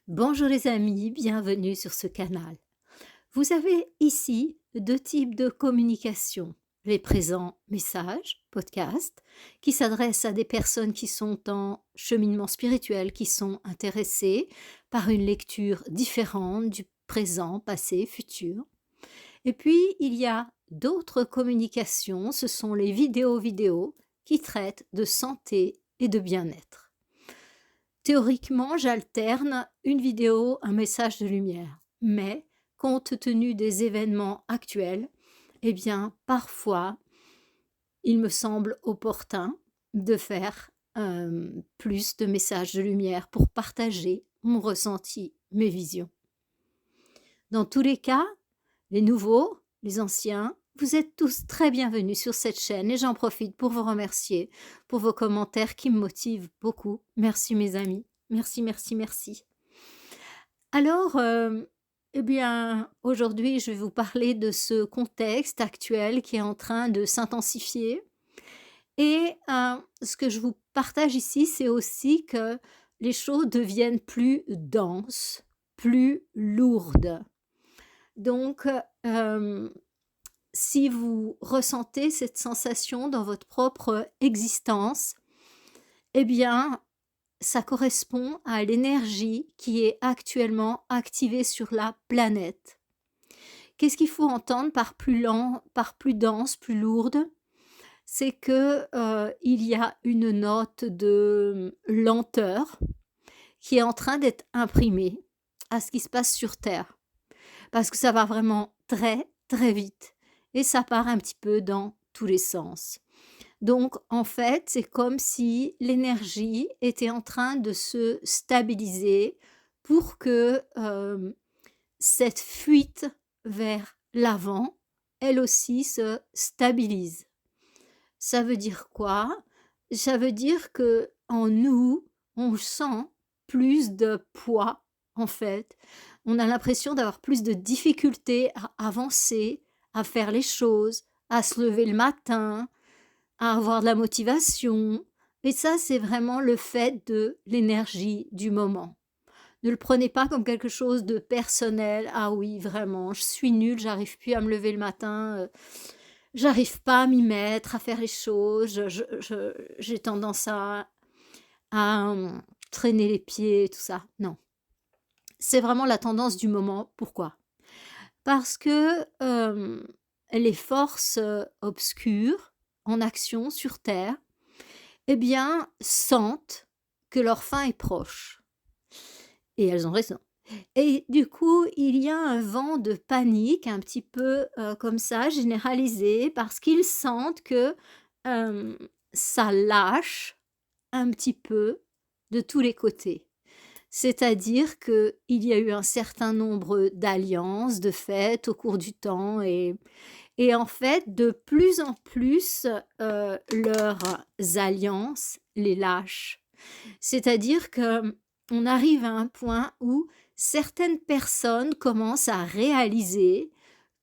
Bonjour les amis, bienvenue sur ce canal. Vous avez ici deux types de communication. Les présents messages, podcasts, qui s'adressent à des personnes qui sont en cheminement spirituel, qui sont intéressées par une lecture différente du présent, passé, futur. Et puis, il y a d'autres communications, ce sont les vidéos qui traitent de santé et de bien-être. Théoriquement, j'alterne une vidéo, un message de lumière. Mais, compte tenu des événements actuels, eh bien, parfois, il me semble opportun de faire plus de messages de lumière pour partager mon ressenti, mes visions. Dans tous les cas, les nouveaux, les anciens, vous êtes tous très bienvenus sur cette chaîne et j'en profite pour vous remercier pour vos commentaires qui me motivent beaucoup. Merci mes amis. Merci, merci, merci. Alors, eh bien, aujourd'hui, je vais vous parler de ce contexte actuel qui est en train de s'intensifier et ce que je vous partage ici, c'est aussi que les choses deviennent plus denses, plus lourdes. Donc, si vous ressentez cette sensation dans votre propre existence, eh bien, ça correspond à l'énergie qui est actuellement activée sur la planète. Qu'est-ce qu'il faut entendre par plus lent, par plus dense, plus lourde? C'est que, il y a une note de lenteur qui est en train d'être imprimée à ce qui se passe sur Terre. Parce que ça va vraiment très, très vite et ça part un petit peu dans tous les sens. Donc en fait, c'est comme si l'énergie était en train de se stabiliser pour que, cette fuite vers l'avant, elle aussi se stabilise. Ça veut dire quoi? Ça veut dire que en nous, on sent plus de poids, en fait. On a l'impression d'avoir plus de difficultés à avancer, à faire les choses, à se lever le matin, à avoir de la motivation et ça, c'est vraiment le fait de l'énergie du moment. Ne le prenez pas comme quelque chose de personnel: «Ah oui, vraiment, je suis nulle, j'arrive plus à me lever le matin, j'arrive pas à m'y mettre, à faire les choses, j'ai tendance à traîner les pieds», tout ça. Non, c'est vraiment la tendance du moment. Pourquoi? Parce que, les forces, obscures en action sur terre, eh bien, sentent que leur fin est proche et elles ont raison et du coup, il y a un vent de panique un petit peu, comme ça généralisé parce qu'ils sentent que, hem, ça lâche un petit peu de tous les côtés. C'est-à-dire qu'il y a eu un certain nombre d'alliances, de faites au cours du temps et en fait, de plus en plus, leurs alliances les lâchent. C'est-à-dire qu'on arrive à un point où certaines personnes commencent à réaliser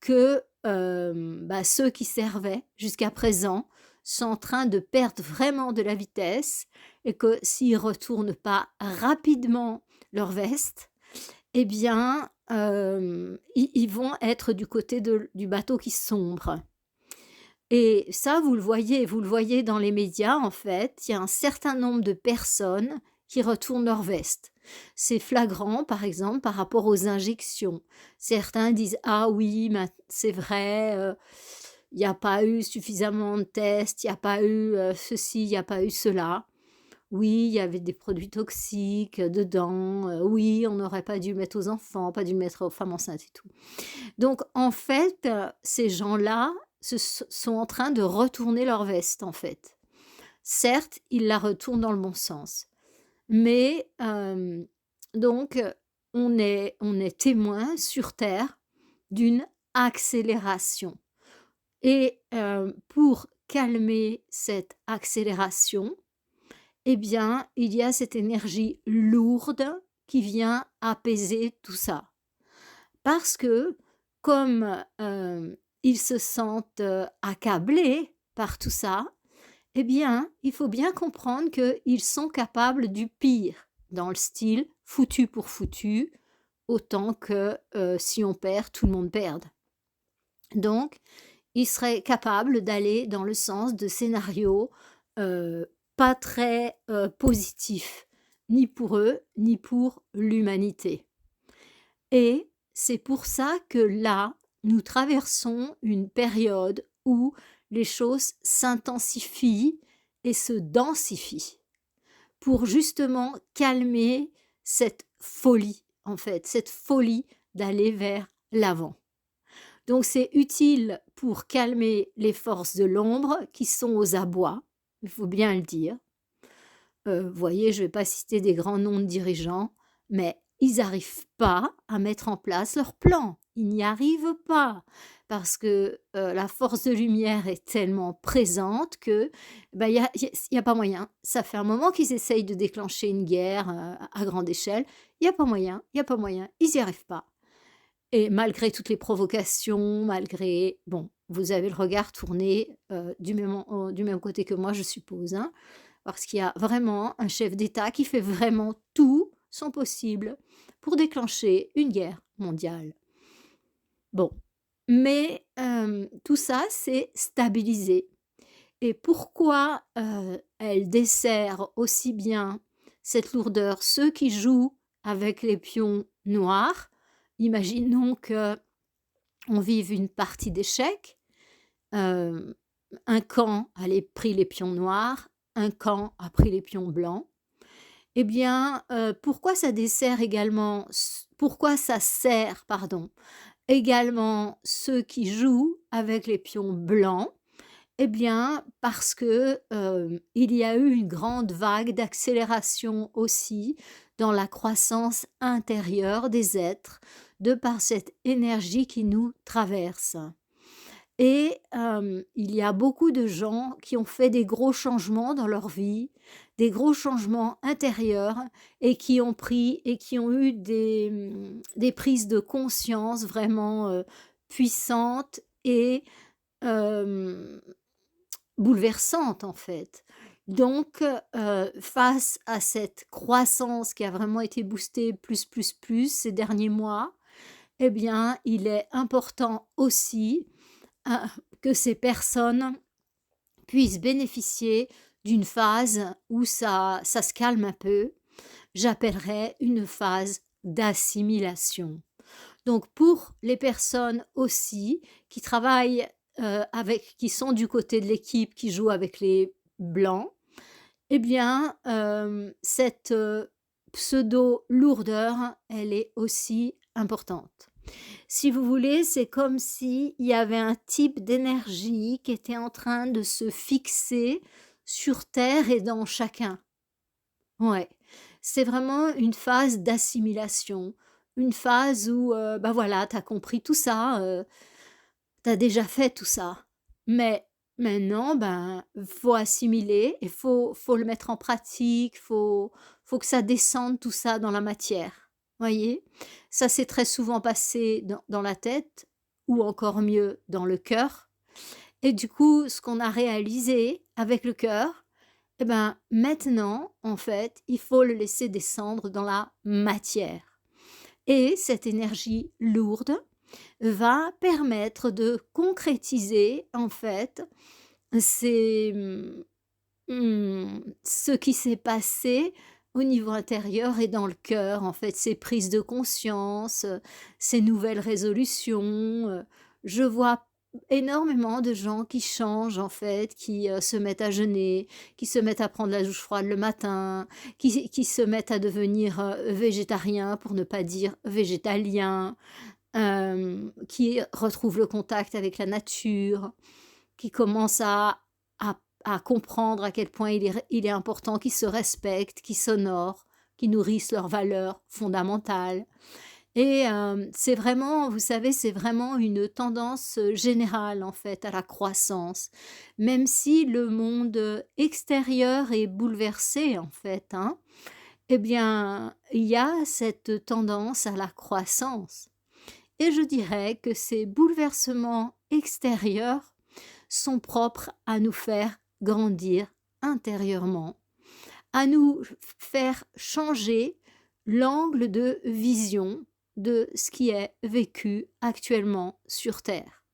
que, bah, ceux qui servaient jusqu'à présent sont en train de perdre vraiment de la vitesse et que s'ils retournent pas rapidement leur veste, eh bien, ils vont être du côté du bateau qui sombre et ça, vous le voyez dans les médias, en fait, il y a un certain nombre de personnes qui retournent leur veste. C'est flagrant, par exemple, par rapport aux injections. Certains disent: «Ah oui, c'est vrai, il y a pas eu suffisamment de tests, il y a pas eu, ceci, il y a pas eu cela». Oui, il y avait des produits toxiques, dedans, oui, on n'aurait pas dû mettre aux enfants, pas dû mettre aux femmes enceintes et tout. Donc en fait, ces gens-là sont en train de retourner leur veste, en fait. Certes, ils la retournent dans le bon sens, mais donc on est témoin sur terre d'une accélération et pour calmer cette accélération, eh bien, il y a cette énergie lourde qui vient apaiser tout ça. Parce que comme, ils se sentent, accablés par tout ça, eh bien, il faut bien comprendre qu'ils sont capables du pire, dans le style foutu pour foutu, autant que, si on perd, tout le monde perde. Donc il serait capable d'aller dans le sens de scénarios, heu, pas très, positifs, ni pour eux, ni pour l'humanité. Et c'est pour ça que là, nous traversons une période où les choses s'intensifient et se densifient pour justement calmer cette folie, en fait, cette folie d'aller vers l'avant. Donc c'est utile pour calmer les forces de l'ombre qui sont aux abois, il faut bien le dire. Vous voyez, je ne vais pas citer des grands noms de dirigeants, mais ils n'arrivent pas à mettre en place leur plan. Ils n'y arrivent pas parce que, la force de lumière est tellement présente que, bah, il y a pas moyen. Ça fait un moment qu'ils essayent de déclencher une guerre, à grande échelle. Il y a pas moyen, il y a pas moyen, ils n'y arrivent pas. Et malgré toutes les provocations, malgré bon, vous avez le regard tourné, du même côté que moi, je suppose, hein? Parce qu'il y a vraiment un chef d'État qui fait vraiment tout son possible pour déclencher une guerre mondiale. Bon, mais tout ça, c'est stabilisé. Et pourquoi, elle dessert aussi bien cette lourdeur? Ceux qui jouent avec les pions noirs, imaginons qu'on vive une partie d'échecs, hem, un camp allait pris les pions noirs, un camp a pris les pions blancs. Eh bien, pourquoi ça sert, pardon, également ceux qui jouent avec les pions blancs? Eh bien, parce que, il y a eu une grande vague d'accélération aussi dans la croissance intérieure des êtres, de par cette énergie qui nous traverse. Et il y a beaucoup de gens qui ont fait des gros changements dans leur vie, des gros changements intérieurs et qui ont eu des prises de conscience vraiment, puissantes et hem, bouleversantes, en fait. Donc face à cette croissance qui a vraiment été boostée plus ces derniers mois, eh bien, il est important aussi ah, que ces personnes puissent bénéficier d'une phase où ça se calme un peu. J'appellerais une phase d'assimilation. Donc pour les personnes aussi qui travaillent, qui sont du côté de l'équipe, qui jouent avec les blancs, eh bien, cette, pseudo lourdeur, elle est aussi importante. Si vous voulez, c'est comme s'il y avait un type d'énergie qui était en train de se fixer sur terre et dans chacun. Ouais, c'est vraiment une phase d'assimilation, une phase où, bah, voilà, tu as compris tout ça, tu as déjà fait tout ça. Mais maintenant, ben, faut assimiler et faut le mettre en pratique, faut que ça descende tout ça dans la matière. Voyez? Ça s'est très souvent passé dans la tête ou encore mieux dans le cœur et du coup, ce qu'on a réalisé avec le cœur, et ben, maintenant, en fait, il faut le laisser descendre dans la matière et cette énergie lourde va permettre de concrétiser, en fait, ces, ce qui s'est passé au niveau intérieur et dans le cœur, en fait, ces prises de conscience, ces nouvelles résolutions, je vois énormément de gens qui changent, en fait, qui, se mettent à jeûner, qui se mettent à prendre la douche froide le matin, qui se mettent à devenir, végétariens pour ne pas dire végétaliens, qui retrouvent le contact avec la nature, qui commencent à comprendre à quel point il est important qu'ils se respectent, qu'ils s'honorent, qu'ils nourrissent leurs valeurs fondamentales et c'est vraiment, vous savez, c'est vraiment une tendance, générale, en fait, à la croissance. Même si le monde, extérieur est bouleversé, en fait, hein, eh bien, il y a cette tendance à la croissance. Et je dirais que ces bouleversements extérieurs sont propres à nous faire grandir intérieurement, à nous faire changer l'angle de vision de ce qui est vécu actuellement sur Terre.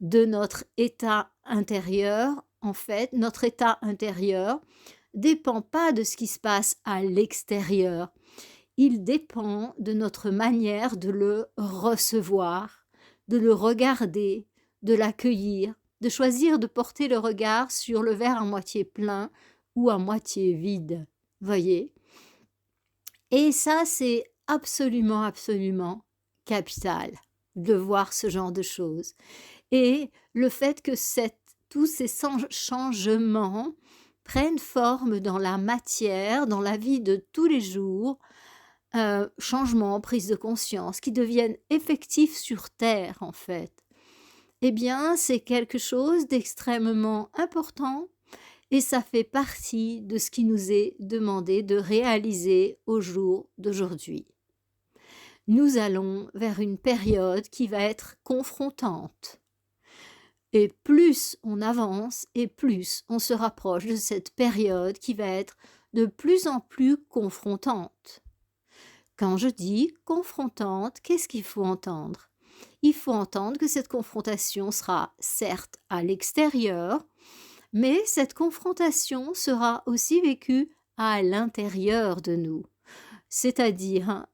De notre état intérieur, en fait, notre état intérieur dépend pas de ce qui se passe à l'extérieur. Il dépend de notre manière de le recevoir, de le regarder, de l'accueillir, de choisir de porter le regard sur le verre à moitié plein ou à moitié vide. Voyez? Et ça, c'est absolument, absolument capital de voir ce genre de choses. Et le fait que tous ces changements prennent forme dans la matière, dans la vie de tous les jours, changements, prise de conscience, qui deviennent effectifs sur Terre en fait, eh bien c'est quelque chose d'extrêmement important et ça fait partie de ce qui nous est demandé de réaliser au jour d'aujourd'hui. Nous allons vers une période qui va être confrontante. Et plus on avance et plus on se rapproche de cette période qui va être de plus en plus confrontante. Quand je dis confrontante, qu'est-ce qu'il faut entendre? Il faut entendre que cette confrontation sera certes à l'extérieur, mais cette confrontation sera aussi vécue à l'intérieur de nous. C'est-à-dire,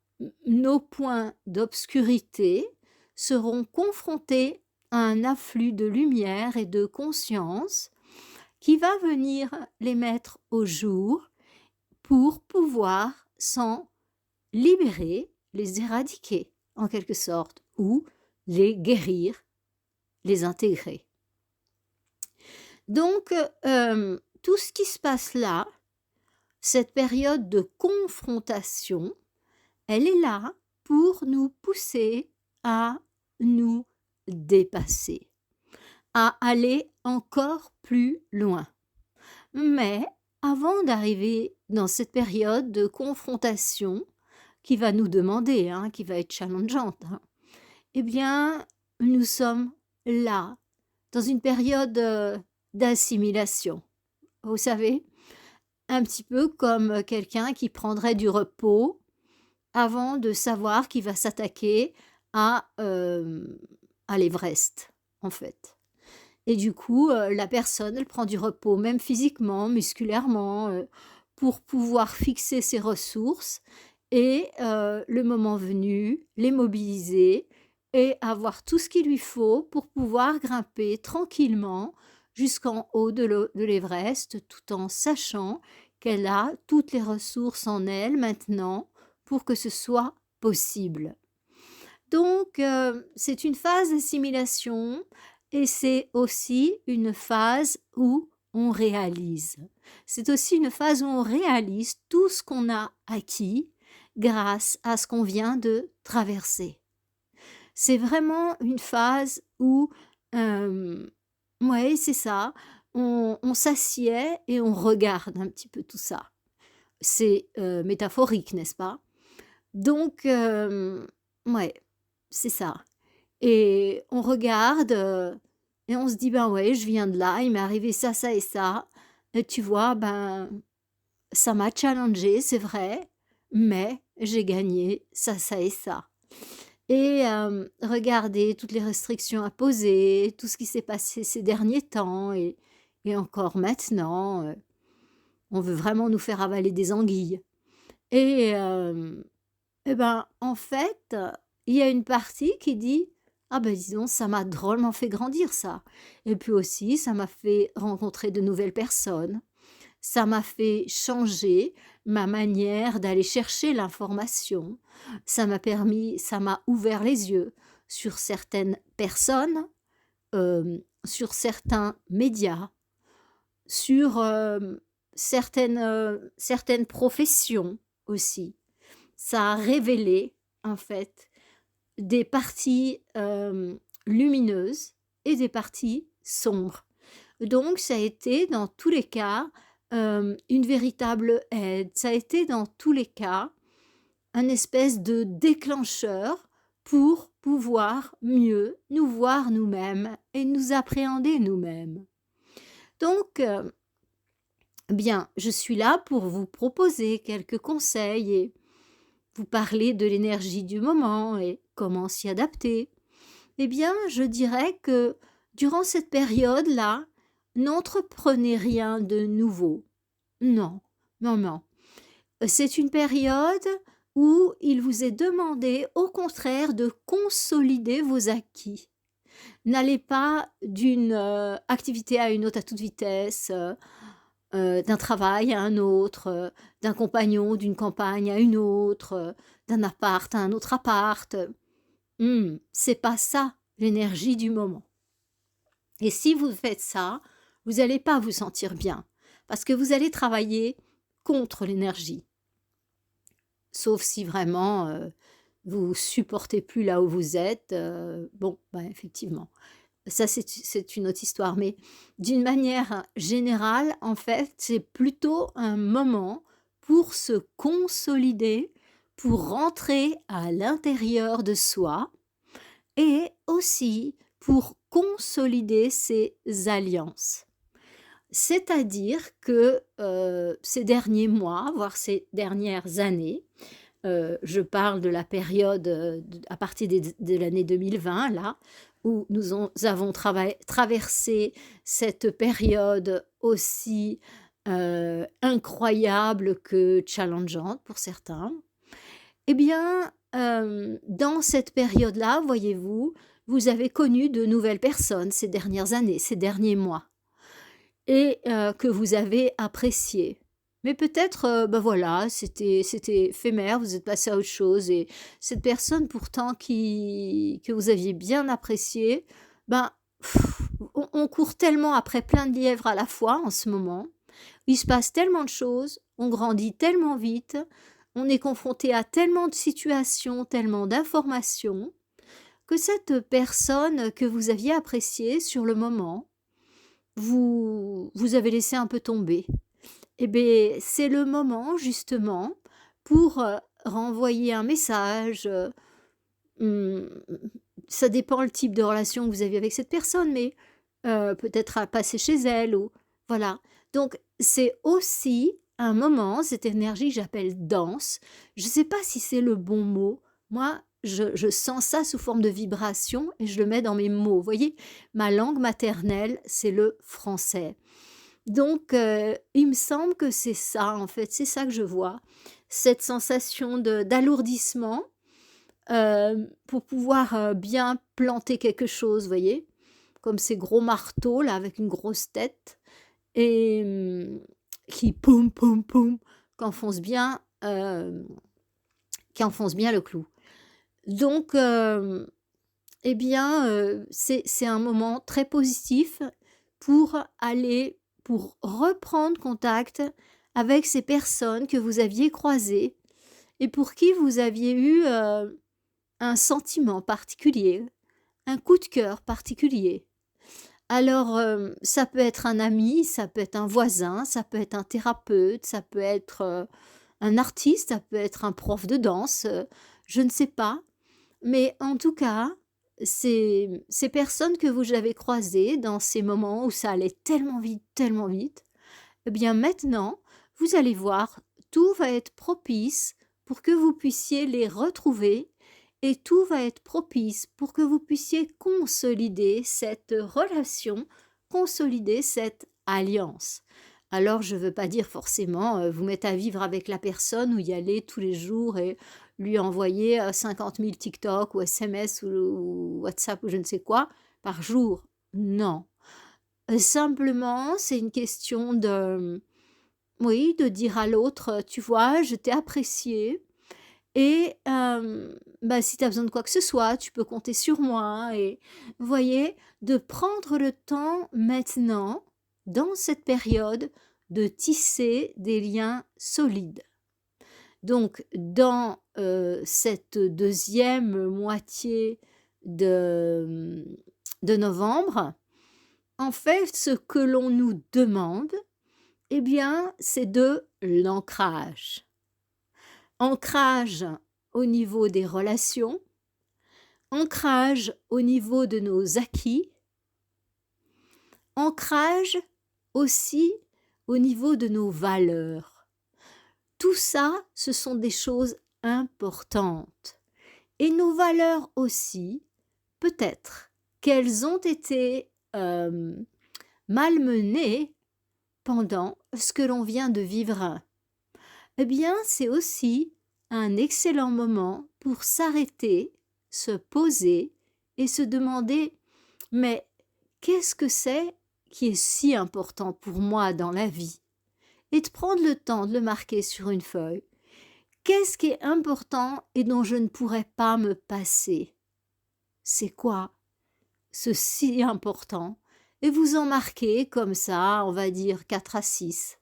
nos points d'obscurité seront confrontés à un afflux de lumière et de conscience qui va venir les mettre au jour pour pouvoir s'en libérer, les éradiquer en quelque sorte, ou les guérir, les intégrer. Donc, tout ce qui se passe là, cette période de confrontation, elle est là pour nous pousser à nous dépasser, à aller encore plus loin. Mais avant d'arriver dans cette période de confrontation, qui va nous demander, qui va être challengeante, eh bien, nous sommes là, dans une période d'assimilation. Vous savez, un petit peu comme quelqu'un qui prendrait du repos avant de savoir qu'il va s'attaquer à l'Everest, en fait. Et du coup, la personne, elle prend du repos, même physiquement, musculairement, pour pouvoir fixer ses ressources et le moment venu, les mobiliser et avoir tout ce qu'il lui faut pour pouvoir grimper tranquillement jusqu'en haut de l'Everest, tout en sachant qu'elle a toutes les ressources en elle maintenant pour que ce soit possible. Donc, c'est une phase d'assimilation et c'est aussi une phase où on réalise. C'est aussi une phase où on réalise tout ce qu'on a acquis grâce à ce qu'on vient de traverser. C'est vraiment une phase où, ouais, c'est ça, on s'assied et on regarde un petit peu tout ça. C'est métaphorique, n'est-ce pas? Donc, ouais, c'est ça. Et on regarde et on se dit, ben ouais, je viens de là, il m'est arrivé ça, ça et ça. Et tu vois, ben, ça m'a challengé, c'est vrai, mais j'ai gagné ça, ça et ça. Et regarder toutes les restrictions à poser, tout ce qui s'est passé ces derniers temps et encore maintenant, on veut vraiment nous faire avaler des anguilles. Et, et ben, en fait, il y a une partie qui dit: «Ah ben, dis donc, ça m'a drôlement fait grandir ça et puis aussi ça m'a fait rencontrer de nouvelles personnes, ça m'a fait changer ma manière d'aller chercher l'information, ça m'a ouvert les yeux sur certaines personnes, sur certains médias, sur, certaines professions aussi». Ça a révélé, en fait, des parties, lumineuses et des parties sombres. Donc ça a été dans tous les cas, une véritable aide. Ça a été dans tous les cas un espèce de déclencheur pour pouvoir mieux nous voir nous-mêmes et nous appréhender nous-mêmes. Donc, bien, je suis là pour vous proposer quelques conseils et vous parlez de l'énergie du moment et comment s'y adapter. Eh bien, je dirais que durant cette période-là, n'entreprenez rien de nouveau. Non, non, non. C'est une période où il vous est demandé, au contraire, de consolider vos acquis. N'allez pas d'une activité à une autre à toute vitesse, d'un travail à un autre, d'un compagnon, d'une compagne à une autre, d'un appart à un autre appart. C'est pas ça l'énergie du moment. Et si vous faites ça, vous n'allez pas vous sentir bien, parce que vous allez travailler contre l'énergie. Sauf si vraiment vous supportez plus là où vous êtes, bon, ben effectivement. Ça, c'est une autre histoire, mais d'une manière générale, en fait, c'est plutôt un moment pour se consolider, pour rentrer à l'intérieur de soi et aussi pour consolider ses alliances. C'est-à-dire que, ces derniers mois, voire ces dernières années, je parle de la période, à partir de l'année 2020 là, où avons traversé cette période aussi, incroyable que challengeante pour certains. Eh bien, dans cette période-là, voyez-vous, vous avez connu de nouvelles personnes ces dernières années, ces derniers mois et que vous avez appréciées. Mais peut-être, bah, voilà, c'était éphémère, vous êtes passé à autre chose et cette personne pourtant que vous aviez bien appréciée, ben, on court tellement après plein de lièvres à la fois en ce moment. Il se passe tellement de choses, on grandit tellement vite, on est confronté à tellement de situations, tellement d'informations, que cette personne que vous aviez appréciée sur le moment, vous avez laissé un peu tomber. Eh beh, c'est le moment justement pour, renvoyer un message, mmh, ça dépend le type de relation que vous avez avec cette personne, mais peut-être à passer chez elle ou voilà. Donc c'est aussi un moment, cette énergie que j'appelle danse. Je ne sais pas si c'est le bon mot. Moi, je sens ça sous forme de vibration et je le mets dans mes mots. Vous voyez? Ma langue maternelle, c'est le français. Donc il me semble que c'est ça, en fait, c'est ça que je vois. Cette sensation de d'alourdissement, pour pouvoir, bien planter quelque chose, vous voyez? Comme ces gros marteaux là avec une grosse tête et qui poum poum poum, qu'enfonce bien, qui enfonce bien le clou. Donc eh bien, c'est un moment très positif pour aller pour reprendre contact avec ces personnes que vous aviez croisées et pour qui vous aviez eu, un sentiment particulier, un coup de cœur particulier. Alors, ça peut être un ami, ça peut être un voisin, ça peut être un thérapeute, ça peut être, un artiste, ça peut être un prof de danse, je ne sais pas. Mais en tout cas, ces personnes que vous avez croisées dans ces moments où ça allait tellement vite, eh bien maintenant, vous allez voir, tout va être propice pour que vous puissiez les retrouver et tout va être propice pour que vous puissiez consolider cette relation, consolider cette alliance. Alors, je ne veux pas dire forcément vous mettre à vivre avec la personne ou y aller tous les jours et lui envoyer 50 000 TikTok ou SMS ou WhatsApp ou je ne sais quoi par jour. Non. Simplement, c'est une question de, oui, de dire à l'autre, tu vois, je t'ai apprécié et bah, si tu as besoin de quoi que ce soit, tu peux compter sur moi et vous voyez, de prendre le temps maintenant, dans cette période, de tisser des liens solides. Donc dans, cette deuxième moitié de, de novembre, en fait, ce que l'on nous demande, eh bien, c'est de l'ancrage. Ancrage au niveau des relations, ancrage au niveau de nos acquis, ancrage aussi au niveau de nos valeurs. Tout ça, ce sont des choses importantes. Et nos valeurs aussi, peut-être qu'elles ont été malmenées pendant ce que l'on vient de vivre. Eh bien, c'est aussi un excellent moment pour s'arrêter, se poser et se demander, mais qu'est-ce que c'est qui est si important pour moi dans la vie? Et de prendre le temps de le marquer sur une feuille. Qu'est-ce qui est important et dont je ne pourrais pas me passer? C'est quoi ce si important? Et vous en marquez comme ça, on va dire 4 à 6.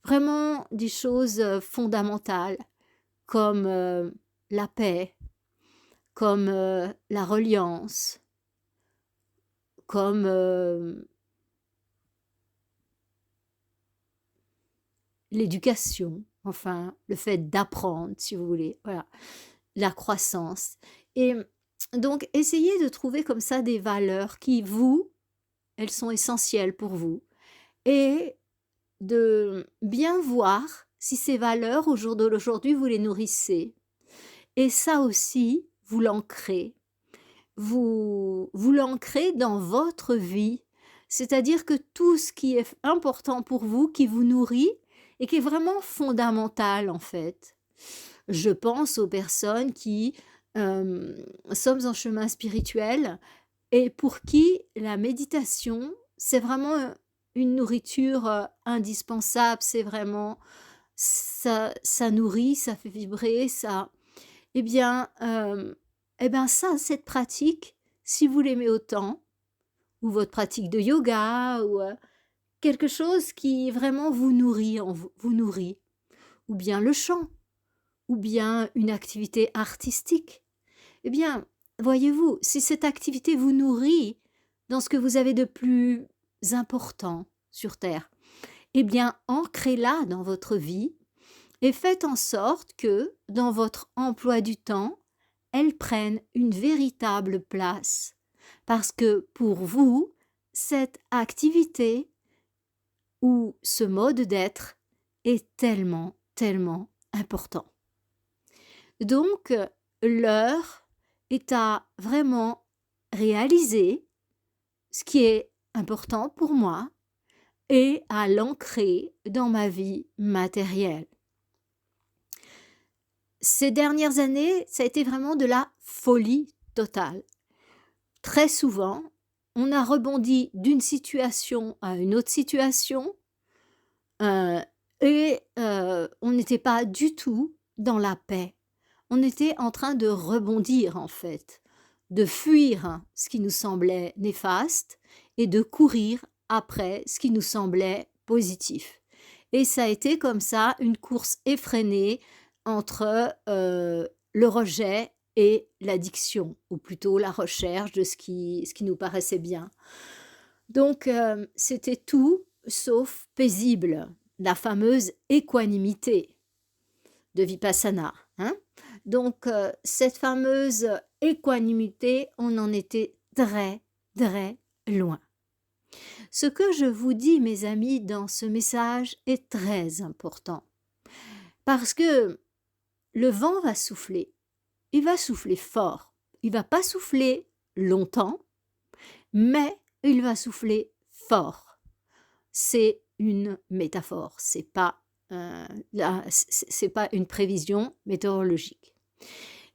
Vraiment des choses fondamentales comme la paix, comme la reliance, comme l'éducation, enfin le fait d'apprendre si vous voulez, voilà, la croissance. Et donc essayez de trouver comme ça des valeurs qui vous, elles sont essentielles pour vous et de bien voir si ces valeurs au jour d'aujourd'hui vous les nourrissez. Et ça aussi, vous l'ancrez. Vous l'ancrez dans votre vie. C'est-à-dire que tout ce qui est important pour vous, qui vous nourrit et qui est vraiment fondamental en fait. Je pense aux personnes qui sommes en chemin spirituel et pour qui la méditation, c'est vraiment une nourriture indispensable. C'est vraiment ça nourrit, ça fait vibrer, ça. Eh bien, ça, cette pratique, si vous l'aimez autant, ou votre pratique de yoga, ou quelque chose qui vraiment vous nourrit, vous nourrit, ou bien le chant, ou bien une activité artistique, eh bien, voyez-vous, si cette activité vous nourrit dans ce que vous avez de plus important sur Terre, eh bien, ancrez-la dans votre vie et faites en sorte que, dans votre emploi du temps, elle prenne une véritable place. Parce que pour vous, cette activité ou ce mode d'être est tellement, tellement important. Donc, l'heure est à vraiment réaliser ce qui est important pour moi et à l'ancrer dans ma vie matérielle. Ces dernières années, ça a été vraiment de la folie totale. Très souvent, on a rebondi d'une situation à une autre situation on n'était pas du tout dans la paix. On était en train de rebondir en fait, de fuir ce qui nous semblait néfaste et de courir après ce qui nous semblait positif. Et ça a été comme ça une course effrénée entre le rejet et l'addiction, ou plutôt la recherche de ce qui nous paraissait bien. Donc c'était tout sauf paisible, la fameuse équanimité de Vipassana. Hein. Donc cette fameuse équanimité, on en était très, très loin. Ce que je vous dis, mes amis, dans ce message est très important. Parce que le vent va souffler. Il va souffler fort. Il va pas souffler longtemps, mais il va souffler fort. C'est une métaphore, c'est pas une prévision météorologique.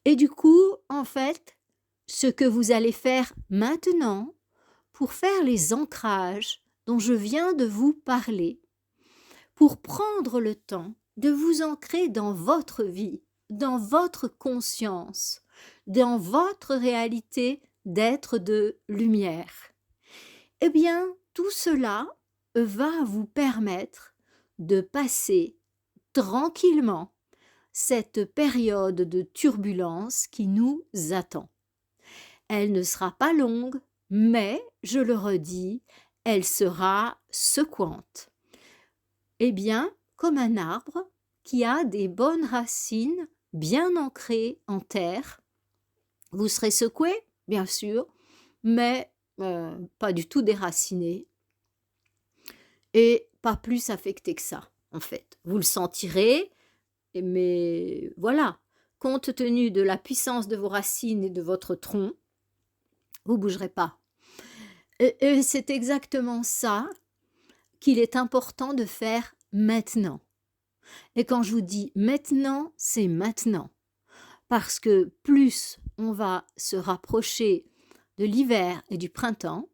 Et du coup, en fait, ce que vous allez faire maintenant pour faire les ancrages dont je viens de vous parler, pour prendre le temps de vous ancrer dans votre vie, dans votre conscience, dans votre réalité d'être de lumière. Eh bien, tout cela va vous permettre de passer tranquillement cette période de turbulence qui nous attend. Elle ne sera pas longue, mais, je le redis, elle sera secouante. Eh bien, comme un arbre qui a des bonnes racines bien ancrées en terre, vous serez secoué, bien sûr, mais pas du tout déraciné et pas plus affecté que ça, en fait. Vous le sentirez, mais voilà, compte tenu de la puissance de vos racines et de votre tronc, vous bougerez pas. Et c'est exactement ça qu'il est important de faire maintenant. Et quand je vous dis maintenant, c'est maintenant. Parce que plus on va se rapprocher de l'hiver et du printemps,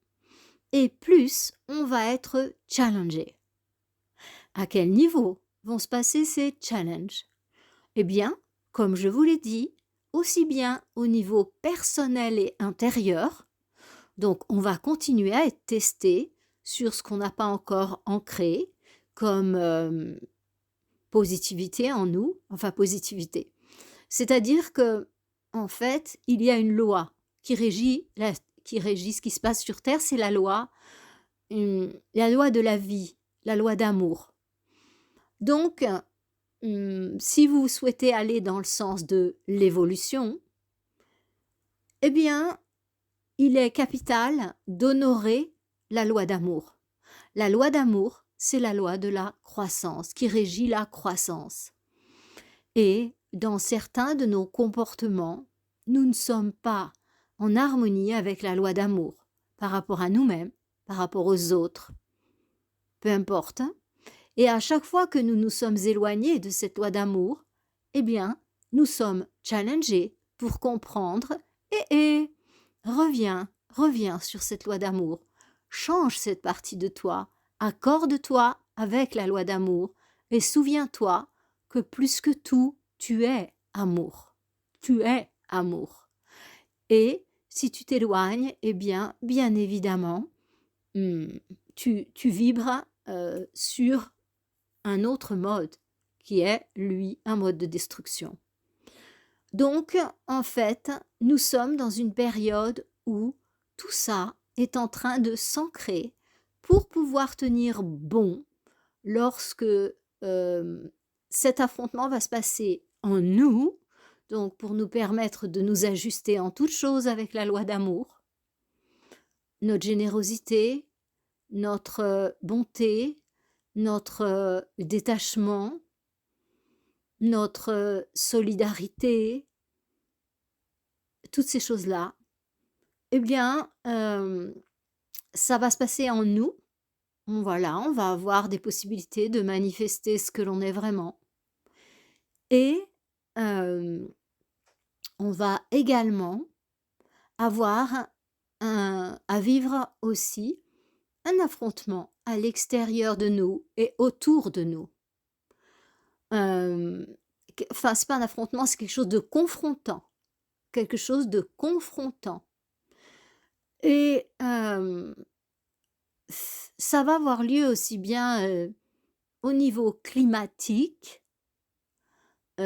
et plus on va être challengé. À quel niveau vont se passer ces challenges? Eh bien, comme je vous l'ai dit, aussi bien au niveau personnel et intérieur, donc on va continuer à être testé sur ce qu'on n'a pas encore ancré comme positivité en nous, enfin positivité. C'est-à-dire que, en fait, il y a une loi qui régit ce qui se passe sur Terre, c'est la loi de la vie, la loi d'amour. Donc, si vous souhaitez aller dans le sens de l'évolution, eh bien, il est capital d'honorer la loi d'amour. La loi d'amour, c'est la loi de la croissance, qui régit la croissance. Et dans certains de nos comportements, nous ne sommes pas en harmonie avec la loi d'amour, par rapport à nous-mêmes, par rapport aux autres, peu importe. Et à chaque fois que nous nous sommes éloignés de cette loi d'amour, eh bien, nous sommes challengés pour comprendre et reviens sur cette loi d'amour. Change cette partie de toi, accorde-toi avec la loi d'amour et souviens-toi que plus que tout, tu es amour. Tu es amour. Et si tu t'éloignes, eh bien évidemment, tu vibres sur un autre mode qui est, lui, un mode de destruction. Donc, en fait, nous sommes dans une période où tout ça est en train de s'ancrer pour pouvoir tenir bon lorsque cet affrontement va se passer en nous, donc pour nous permettre de nous ajuster en toutes choses avec la loi d'amour, notre générosité, notre bonté, notre détachement, notre solidarité, toutes ces choses-là, eh bien, ça va se passer en nous. Voilà, on va avoir des possibilités de manifester ce que l'on est vraiment. Et on va également avoir à vivre aussi un affrontement à l'extérieur de nous et autour de nous. Enfin, c'est pas un affrontement, c'est quelque chose de confrontant. Quelque chose de confrontant. Et ça va avoir lieu aussi bien au niveau climatique. Je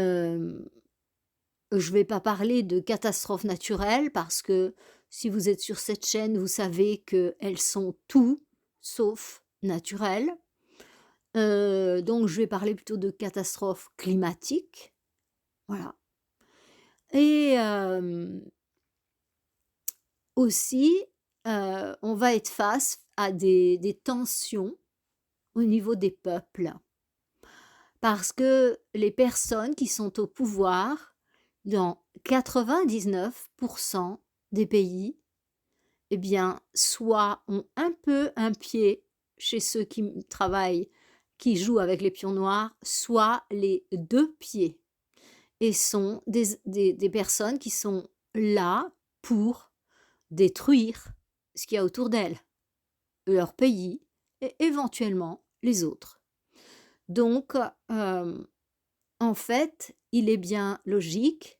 ne vais pas parler de catastrophes naturelles parce que si vous êtes sur cette chaîne, vous savez qu'elles sont tout sauf naturelles. Donc je vais parler plutôt de catastrophes climatiques. Voilà. Et aussi, on va être face à des tensions au niveau des peuples. Parce que les personnes qui sont au pouvoir dans 99% des pays, eh bien, soit ont un peu un pied chez ceux qui travaillent, qui jouent avec les pions noirs, soit les deux pieds. Et sont des personnes qui sont là pour détruire ce qu'il y a autour d'elles, leur pays et éventuellement les autres. Donc, en fait, il est bien logique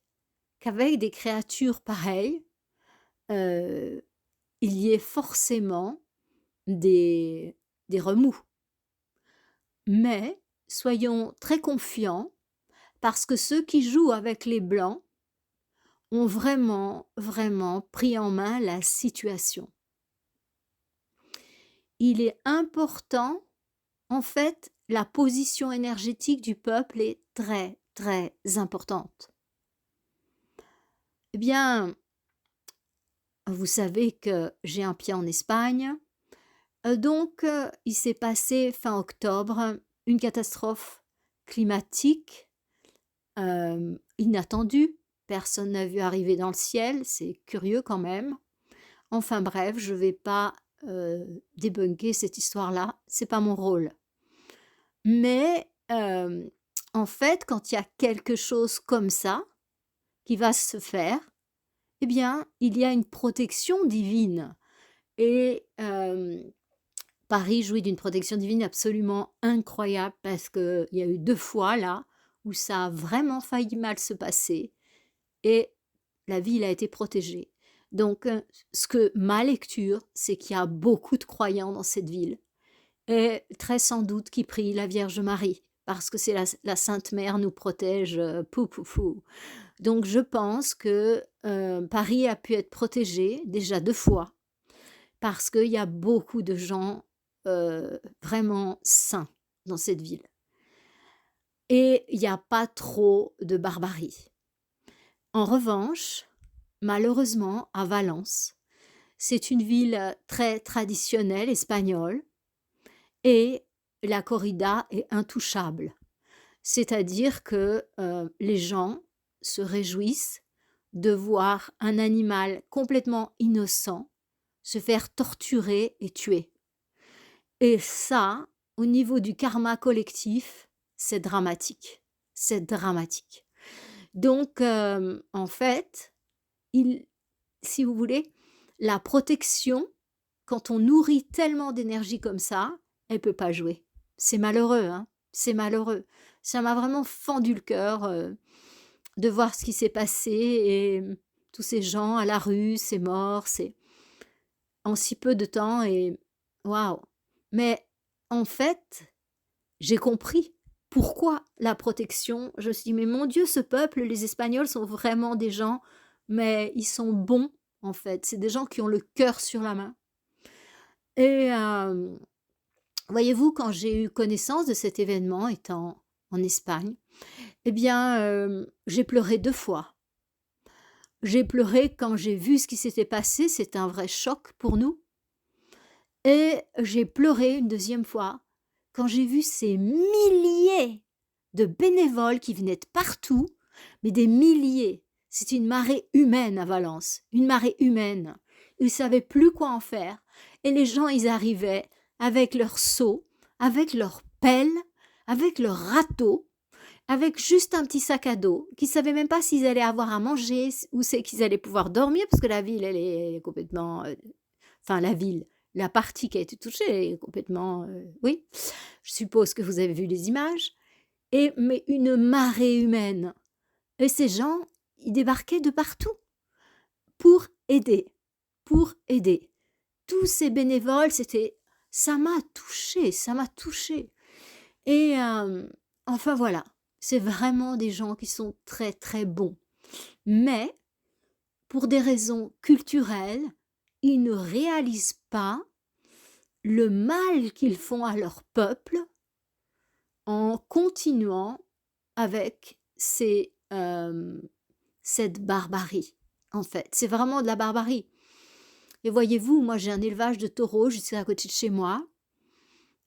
qu'avec des créatures pareilles, il y ait forcément des remous. Mais soyons très confiants parce que ceux qui jouent avec les blancs ont vraiment, vraiment pris en main la situation. Il est important, en fait, la position énergétique du peuple est très, très importante. Eh bien, vous savez que j'ai un pied en Espagne. Donc, il s'est passé fin octobre une catastrophe climatique inattendu. Personne n'a vu arriver dans le ciel, c'est curieux quand même. Enfin bref, je vais pas, débunker cette histoire-là, c'est pas mon rôle. Mais, en fait, quand il y a quelque chose comme ça, qui va se faire, eh bien, il y a une protection divine et Paris jouit d'une protection divine absolument incroyable parce qu'il y a eu 2 fois là, où ça a vraiment failli mal se passer et la ville a été protégée. Donc, ce que ma lecture, c'est qu'il y a beaucoup de croyants dans cette ville et très sans doute qui prient la Vierge Marie parce que c'est la Sainte Mère nous protège, pou pou pou. Donc je pense que, Paris a pu être protégé déjà 2 fois parce qu'il y a beaucoup de gens, vraiment saints dans cette ville et il y a pas trop de barbarie. En revanche, malheureusement, à Valence, c'est une ville, très traditionnelle espagnole et la corrida est intouchable. C'est-à-dire que, les gens se réjouissent de voir un animal complètement innocent se faire torturer et tuer. Et ça, au niveau du karma collectif, c'est dramatique. C'est dramatique. Donc, en fait, il si vous voulez, la protection, quand on nourrit tellement d'énergie comme ça, elle peut pas jouer. C'est malheureux, hein, c'est malheureux. Ça m'a vraiment fendu le cœur, de voir ce qui s'est passé et tous ces gens à la rue, ces morts, c'est en si peu de temps et waouh! Mais en fait, j'ai compris pourquoi la protection. Je me suis dit: «Mais mon Dieu, ce peuple, les Espagnols sont vraiment des gens, mais ils sont bons, en fait. C'est des gens qui ont le cœur sur la main» et voyez-vous, quand j'ai eu connaissance de cet événement étant en Espagne, eh bien, j'ai pleuré 2 fois. J'ai pleuré quand j'ai vu ce qui s'était passé, c'était un vrai choc pour nous et j'ai pleuré une deuxième fois quand j'ai vu ces milliers de bénévoles qui venaient de partout, mais des milliers. C'était une marée humaine à Valence, une marée humaine. Ils ne savaient plus quoi en faire et les gens, ils arrivaient avec leurs seaux, avec leurs pelles, avec leurs râteaux, avec juste un petit sac à dos, qui ne savaient même pas s'ils allaient avoir à manger, où c'est qu'ils allaient pouvoir dormir, parce que la ville, elle est complètement... enfin, la ville, la partie qui a été touchée, elle est complètement... oui, je suppose que vous avez vu les images. Et, mais une marée humaine. Et ces gens, ils débarquaient de partout pour aider, pour aider. Tous ces bénévoles, c'était... ça m'a touchée, ça m'a touchée. Et enfin voilà, c'est vraiment des gens qui sont très très bons. Mais, pour des raisons culturelles, ils ne réalisent pas le mal qu'ils font à leur peuple en continuant avec cette barbarie, en fait. C'est vraiment de la barbarie. Et voyez-vous, moi j'ai un élevage de taureaux juste à côté de chez moi.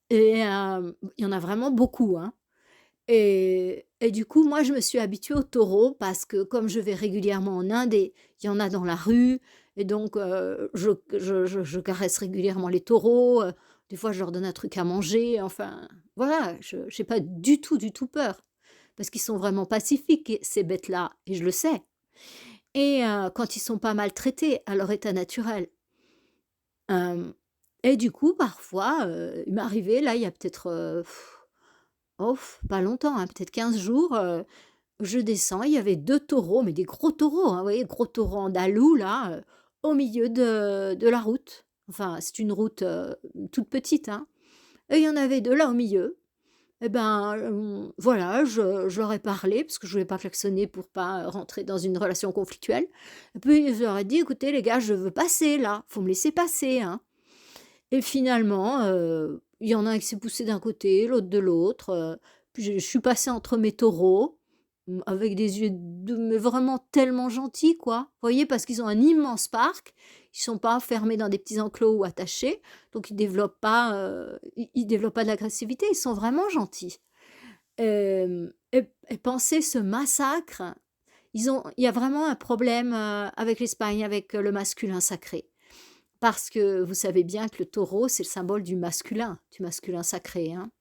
Et il y en a vraiment beaucoup, hein. Et du coup, moi, je me suis habituée aux taureaux parce que comme je vais régulièrement en Inde et il y en a dans la rue et donc je caresse régulièrement les taureaux, des fois je leur donne un truc à manger, enfin voilà, je j'ai pas du tout peur parce qu'ils sont vraiment pacifiques et ces bêtes-là et je le sais et quand ils sont pas maltraités à leur état naturel. Hem et du coup, parfois, il m'est arrivé là, il y a peut-être, oh, pas longtemps, hein, peut-être 15 jours, je descends, il y avait 2 taureaux, mais des gros taureaux, hein, vous voyez, gros taureaux andalous là, au milieu de la route. Enfin, c'est une route, toute petite, hein, et il y en avait 2 là au milieu. Et ben, voilà, je leur ai parlé parce que je voulais pas klaxonner pour pas rentrer dans une relation conflictuelle. Et puis je leur ai dit: «Écoutez les gars, je veux passer là, faut me laisser passer, hein». Et finalement, il y en a un qui s'est poussé d'un côté, l'autre de l'autre, puis je suis passée entre mes taureaux, avec des yeux de mais vraiment tellement gentils, quoi. Vous voyez? Parce qu'ils ont un immense parc, ils sont pas enfermés dans des petits enclos ou attachés, donc ils développent pas de l'agressivité, ils sont vraiment gentils. Et penser ce massacre, il y a vraiment un problème, avec l'Espagne, avec, le masculin sacré. Parce que vous savez bien que le taureau, c'est le symbole du masculin sacré, hein.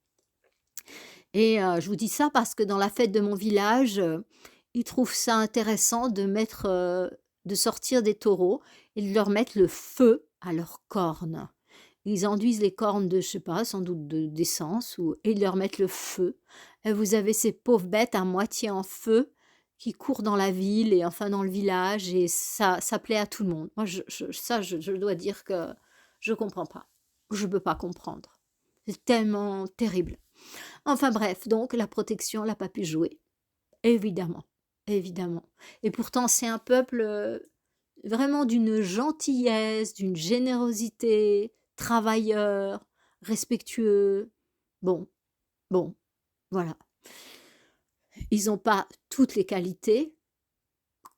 Et je vous dis ça parce que dans la fête de mon village, ils trouvent ça intéressant de sortir des taureaux et de leur mettre le feu à leurs cornes. Ils enduisent les cornes de, je sais pas, sans doute d'essence ou et ils leur mettent le feu. Et vous avez ces pauvres bêtes à moitié en feu qui courent dans la ville et enfin dans le village et ça plaît à tout le monde. Moi je dois dire que je comprends pas. Je peux pas comprendre. C'est tellement terrible. Enfin bref, donc la protection, elle a pas pu jouer. Évidemment, évidemment. Et pourtant, c'est un peuple, vraiment d'une gentillesse, d'une générosité, travailleur, respectueux. Bon, bon, voilà. Ils ont pas toutes les qualités,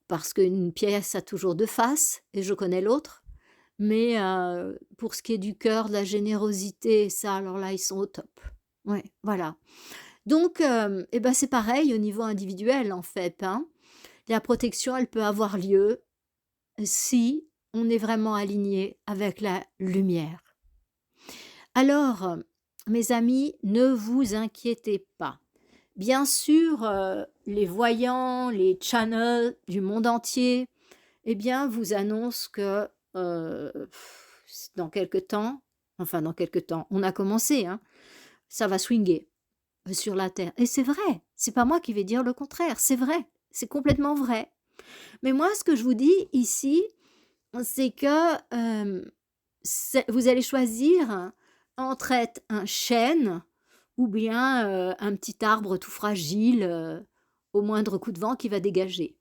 parce qu'une pièce a toujours 2 faces et je connais l'autre, mais pour ce qui est du cœur, de la générosité, ça, alors là, ils sont au top. Ouais, voilà. Donc et ben, c'est pareil au niveau individuel, en fait, hein. La protection, elle peut avoir lieu si on est vraiment aligné avec la lumière. Alors, mes amis, ne vous inquiétez pas. Bien sûr, les voyants, les channels du monde entier, eh bien, vous annoncent que, dans quelque temps, enfin dans quelque temps, on a commencé, hein, ça va swinguer. Sur la terre. Et c'est vrai, c'est pas moi qui vais dire le contraire, c'est vrai, c'est complètement vrai. Mais moi, ce que je vous dis ici, c'est que vous allez choisir entre être un chêne ou bien un petit arbre tout fragile au moindre coup de vent qui va dégager.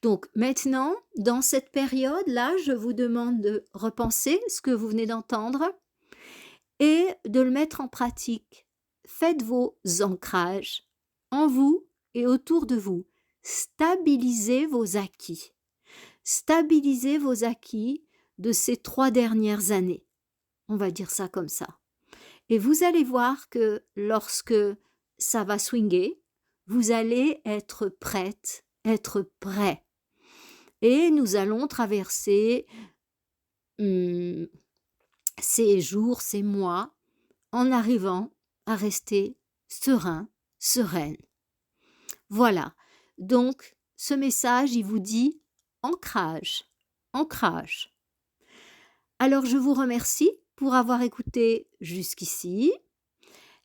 Donc maintenant, dans cette période-là, je vous demande de repenser ce que vous venez d'entendre et de le mettre en pratique. Faites vos ancrages en vous et autour de vous. Stabilisez vos acquis. Stabilisez vos acquis de ces 3 dernières années. On va dire ça comme ça. Et vous allez voir que lorsque ça va swinguer, vous allez être prête, être prêt. Et nous allons traverser ces jours, ces mois, en arrivant à rester serein, sereine. Voilà. Donc, ce message, il vous dit ancrage, ancrage. Alors, je vous remercie pour avoir écouté jusqu'ici.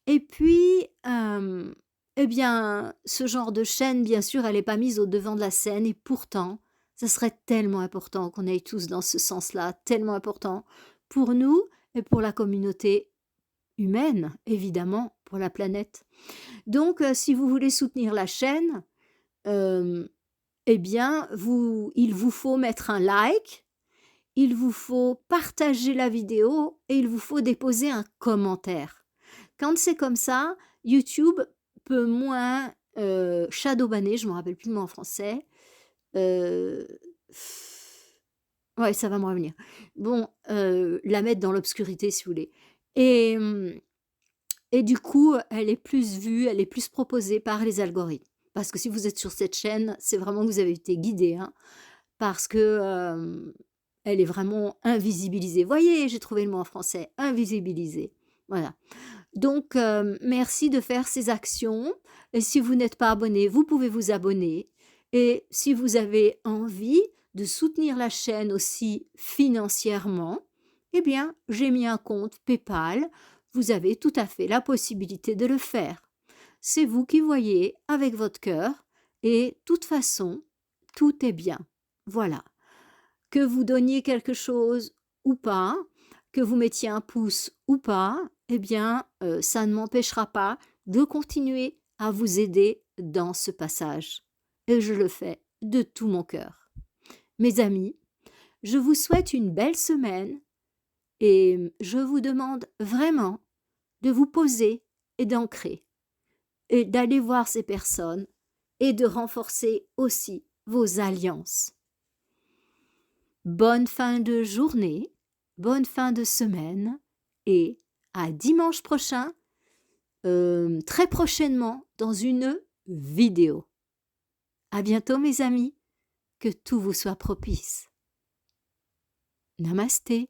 Et puis, eh bien, ce genre de chaîne, bien sûr, elle n'est pas mise au devant de la scène. Et pourtant, ça serait tellement important qu'on aille tous dans ce sens-là, tellement important pour nous et pour la communauté humaine, évidemment, pour la planète. Donc, si vous voulez soutenir la chaîne, eh bien, il vous faut mettre un like, il vous faut partager la vidéo et il vous faut déposer un commentaire. Quand c'est comme ça, YouTube peut moins shadowbanner, je ne me rappelle plus le mot en français. Euh, ouais, ça va me revenir. Bon, la mettre dans l'obscurité si vous voulez. Et, et du coup, elle est plus vue, elle est plus proposée par les algorithmes. Parce que si vous êtes sur cette chaîne, c'est vraiment que vous avez été guidé, hein, parce que elle est vraiment invisibilisée. Voyez, j'ai trouvé le mot en français, invisibilisée. Voilà. Donc, merci de faire ces actions. Et si vous n'êtes pas abonné, vous pouvez vous abonner. Et si vous avez envie de soutenir la chaîne aussi financièrement, eh bien, j'ai mis un compte PayPal. Vous avez tout à fait la possibilité de le faire. C'est vous qui voyez avec votre cœur et de toute façon, tout est bien. Voilà. Que vous donniez quelque chose ou pas, que vous mettiez un pouce ou pas, eh bien, ça ne m'empêchera pas de continuer à vous aider dans ce passage. Et je le fais de tout mon cœur. Mes amis, je vous souhaite une belle semaine et je vous demande vraiment de vous poser et d'ancrer et d'aller voir ces personnes et de renforcer aussi vos alliances. Bonne fin de journée, bonne fin de semaine et à dimanche prochain, très prochainement dans une vidéo. À bientôt mes amis. que tout vous soit propice. Namasté.